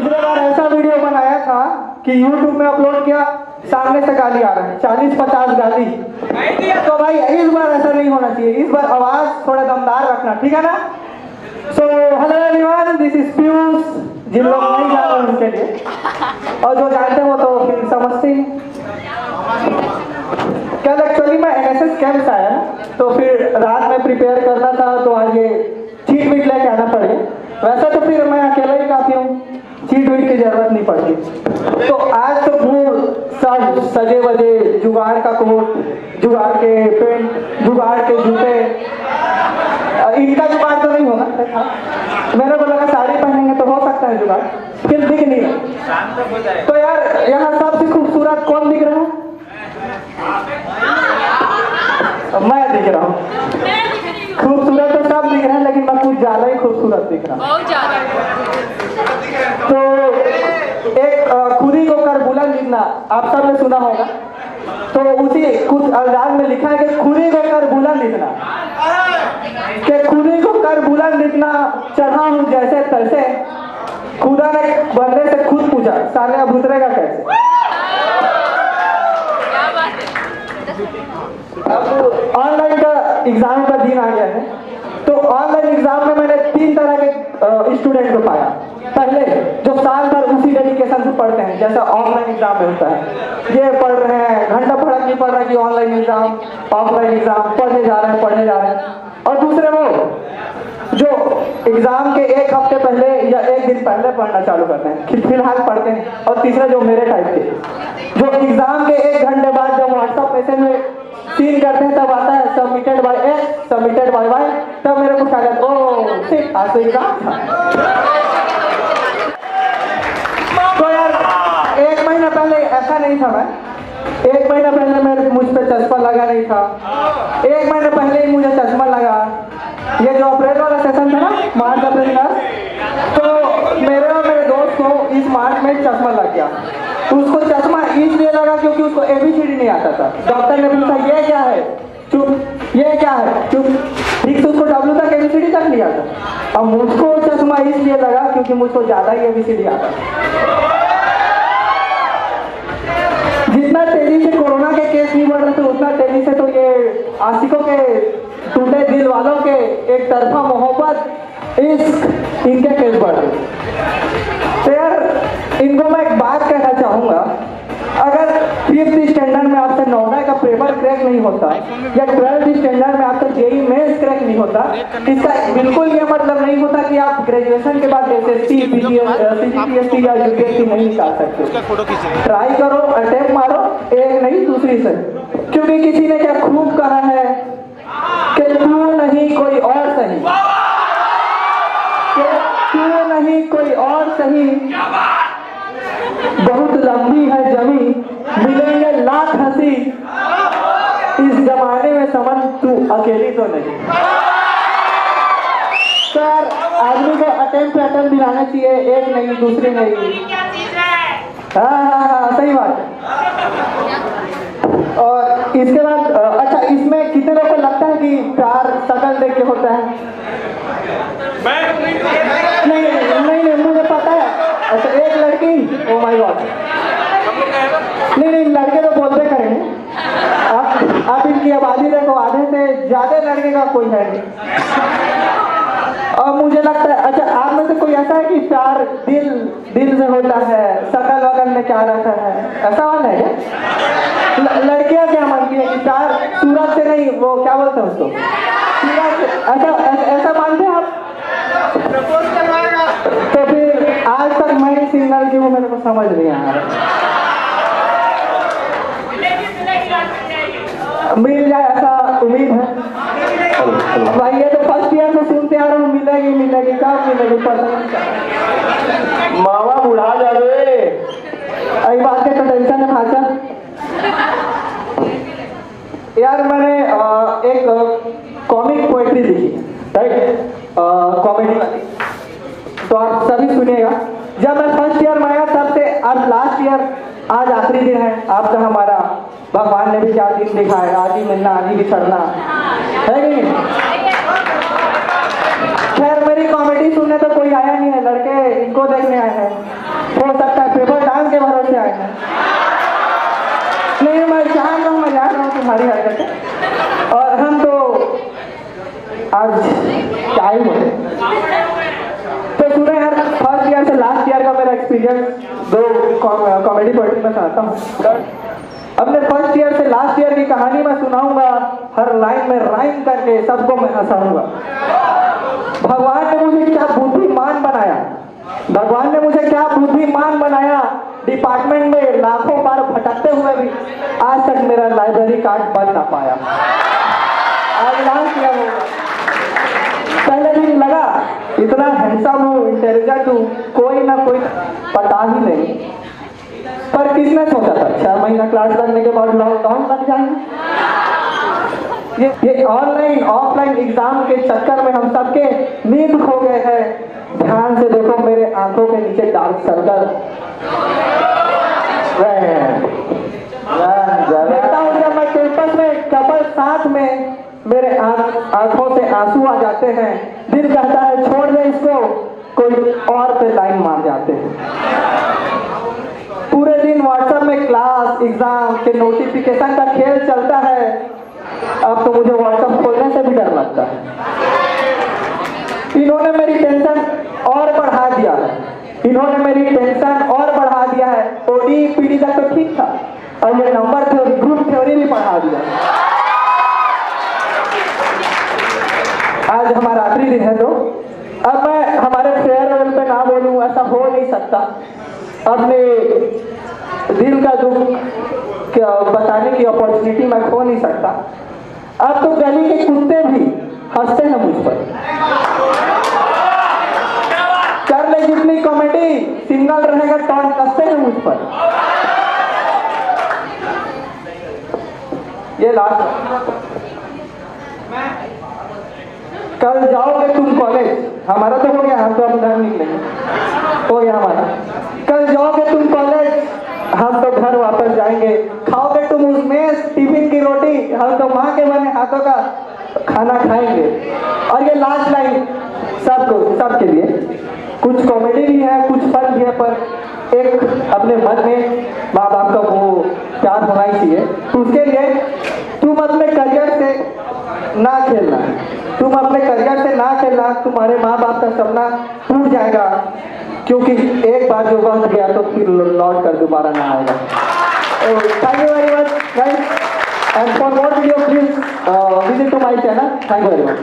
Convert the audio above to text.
पिछले बार ऐसा वीडियो बनाया था कि YouTube में अपलोड किया, सामने से गाली आ रहा है, 40-50 गाली। तो भाई इस बार ऐसा नहीं होना चाहिए, इस बार आवाज थोड़ा दमदार रखना, ठीक है ना? So hello everyone, this is Piyush. जिन लोग नहीं जानते उनके लिए, और जो जानते हो तो फिर समझते ही। कल एक्चुअली मैं NSS कैंप से आया, तो फिर रात में प्रिपेयर करना था, तो आज ये चीट वीट लेके आना पड़ेगा। वैसे तो फिर मैं अकेला ही काफी हूँ, चीट वीट की जरूरत नहीं पड़ती। तो आज तो सब सजे वजे, जुगाड़ का कोट, जुगाड़ के पेंट, जुगाड़ के जूते, इनका जुगाड़ तो नहीं होगा। मैंने बोला कि साड़ी पहनेंगे तो हो सकता है जुगाड़, फिर दिख नहीं रहा। तो यार यहाँ सबसे खूबसूरत कौन दिख रहा है? मैं दिख रहा हूँ। खूबसूरत तो सब दिख रहे हैं, लेकिन मैं कुछ ज्यादा ही खूबसूरत दिख रहा हूँ। बहुत ज्यादा। तो एक खुदी को कर बुलंद लिखना आप सब ने सुना होगा, तो उसी कुछ अंदाज में लिखा है कि खुदी को कर बुलंद लिखना, कि खुदी को कर बुलंद लिखना, चढ़ा हूँ जैसे तैसे। खुदा ने बंदे से खुद पूछा, साले अब उतरेगा कैसे? अब ऑनलाइन का एग्जाम का दिन आ गया है, तो ऑनलाइन एग्जाम में मैंने 3 तरह के स्टूडेंट को पाया। पहले जो साल भर उसी डेडिकेशन से पढ़ते हैं, जैसा ऑफलाइन एग्जाम में होता है, ये पढ़ रहे हैं, घंटा फड़क नहीं पढ़ रहा कि ऑनलाइन एग्जाम, ऑफलाइन एग्जाम, पढ़ने जा रहे हैं। और दूसरे वो जो एग्जाम के 1 हफ्ते पहले या 1 दिन पहले पढ़ना चालू करते हैं, फिलहाल पढ़ते हैं। और तीसरा जो मेरे टाइप के, जो एग्जाम के 1 घंटे बाद जब व्हाट्सएप मैसेज में सीन करते हैं, तब आता है submitted by X, submitted by Y, तब मेरे को ख्याल आता है ओह शिट, आज तो एग्जाम था। तो यार 1 महीना पहले ऐसा नहीं था। मैं 1 महीना पहले मेरे मुझ पे चश्मा लगा नहीं था। 1 महीने पहले ही मुझे चश्मा लगा। ये जो अप्रैल वाला सेशन था ना, मार्च अप्रैल का, तो मेरे और मेरे दोस्त को इस मार्च में चश्मा लग गया। उसको चश्मा इसलिए लगा क्योंकि उसको ABCD नहीं आता था। डॉक्टर ने पूछा ये क्या है, चुप, ये क्या है, चुप। ठीक से उसको W तक ABCD तक नहीं आता। अब मुझको चश्मा इसलिए लगा क्योंकि मुझको ज्यादा ही ABCD आता। जितना तेजी से कोरोना के केस नहीं बढ़ रहे थे, उतना तेजी से तो ये आशिकों के, टूटे दिल वालों के एक तरफा मोहब्बत, इनके केस बढ़ रहे। तो यार इनको मैं एक बात कहना चाहूंगा, अगर 5th स्टैंडर्ड में आपसे नोएडा का पेपर क्रैक नहीं होता, या 12th स्टैंडर्ड में आपका JEE मेंस क्रैक नहीं होता, इसका बिल्कुल ये मतलब नहीं होता कि आप ग्रेजुएशन के बाद SSC, CGPSC या UPSC नहीं निकाल सकते। ट्राई करो, अटेम्प्ट मारो, एक नहीं दूसरी से। क्योंकि किसी ने क्या खूब कहा है कि तू नहीं कोई और सही, कि तू नहीं कोई और सही, बहुत लंबी है जमी, मिलेंगे लाख हंसी, इस जमाने में समझ तू अकेली तो नहीं। सर आदमी को अटेम्प्ट दिलाना चाहिए, एक नहीं दूसरी नहीं। हाँ, सही बात है। और इसके बाद अच्छा, इसमें कितने लोगों को लगता है कि प्यार शकल देख के होता है? नहीं, मुझे पता है। अच्छा, एक लड़की, ओ माय गॉड, नहीं लड़के तो बोलते करेंगे। आप इनकी आबादी देखो, आधे से ज्यादा लड़के का कोई है नहीं। और मुझे लगता है, अच्छा आप में से कोई ऐसा है कि प्यार दिल से होता है, शकल वगल में क्या रहता है, ऐसा वाला है क्या? लड़कियां क्या मानती है कि प्यार सूरत से नहीं, वो क्या बोलते हैं उसको, ऐसा मानते हैं आप? तो फिर आज तक मैं सिंगल की हूँ, मेरे को समझ नहीं आ रहा। मिल जाए ऐसा उम्मीद है भाई। ये तो फर्स्ट ईयर से सुनते आ रहा हूँ, मिलेगी कब मिलेगी, पता नहीं। मामा बुढ़ा जावे, आई बात के तो टेंशन है भाषा। यार मैंने एक कॉमिक पोएट्री लिखी, राइट, कॉमेडी वाली, तो आप सभी सुनिएगा। जब मैं फर्स्ट ईयर में आया तब से आज लास्ट ईयर, आज आखिरी दिन है आपका हमारा। भगवान ने भी 4 दिन दिखा है, आज ही मिलना, आज ही बिछड़ना है कि नहीं? खैर मेरी कॉमेडी सुनने तो कोई आया नहीं है, लड़के इनको देखने आए हैं। आज क्या ही बोले। तो सुने यार, फर्स्ट ईयर से लास्ट ईयर का मेरा एक्सपीरियंस दो कॉमेडी पोएट्री में सुनाता हूँ। अपने फर्स्ट ईयर से लास्ट ईयर की कहानी मैं सुनाऊंगा, हर लाइन में राइम करके सबको मैं हंसाऊंगा। भगवान ने मुझे क्या बुद्धिमान बनाया, भगवान ने मुझे क्या बुद्धिमान बनाया, डिपार्टमेंट में लाखों बार भटकते हुए भी आज तक मेरा लाइब्रेरी कार्ड बन ना पाया। आज लॉन्च किया होगा, पहले दिन लगा इतना हैंडसम हूँ, इंटेलिजेंट हूँ, कोई ना कोई पता ही नहीं। पर किसने सोचा था 6 महीना क्लास लगने के बाद लॉकडाउन लग जाएगा। ये ऑनलाइन ऑफलाइन एग्जाम के चक्कर में हम सबके नींद खो गए हैं। ध्यान से देखो मेरे आंखों के नीचे डार्क सर्कल। देखता हूँ जब मैं कैंपस में कपल साथ में, मेरे आंखों से आंसू आ जाते हैं। दिल कहता है छोड़ दे इसको, कोई और पे लाइन मार जाते हैं। पूरे दिन व्हाट्सएप में क्लास एग्जाम के नोटिफिकेशन का खेल चलता है। अब तो मुझे व्हाट्सएप खोलने से भी डर लगता है। इन्होंने मेरी टेंशन और बढ़ा दिया है, इन्होंने मेरी टेंशन और बढ़ा दिया है। ओडी पीडी तक तो ठीक था, और ये नंबर थ्योरी ग्रुप थ्योरी भी पढ़ा दिया। आज हमारा आखिरी दिन है, तो अब मैं हमारे फेयरवेल पे ना बोलूं, ऐसा हो नहीं सकता। अपने दिल का दुख बताने की अपॉर्चुनिटी मैं खो नहीं सकता। अब तो गली के कुत्ते भी हंसते हैं मुझ पर। कर ले जितनी कॉमेडी, सिंगल रहेगा टॉन्ट कसते हैं मुझ पर। ये लास्ट, कल जाओगे तुम कॉलेज, हमारा तो हो गया, हम तो अब घर निकलेंगे, हो गया हमारा। कल जाओगे तुम कॉलेज, हम तो घर वापस जाएंगे। खाओगे तुम उसमें टिफिन की रोटी, हम तो माँ के बने हाथों का खाना खाएंगे। और ये लास्ट लाइन सबके लिए, कुछ कॉमेडी भी है, कुछ फन भी है, पर एक अपने मन में माँ बाप का वो प्यार होना ही चाहिए। तो उसके लिए तुम अपने करियर से ना खेलना, तुम अपने करियर से ना खेलना, तुम्हारे माँ बाप का सपना टूट जाएगा, क्योंकि एक बार जो वक्त गया तो फिर लौट कर दोबारा ना आएगा। Thank you very much guys, and for more video please visit to my channel. Thank you very much.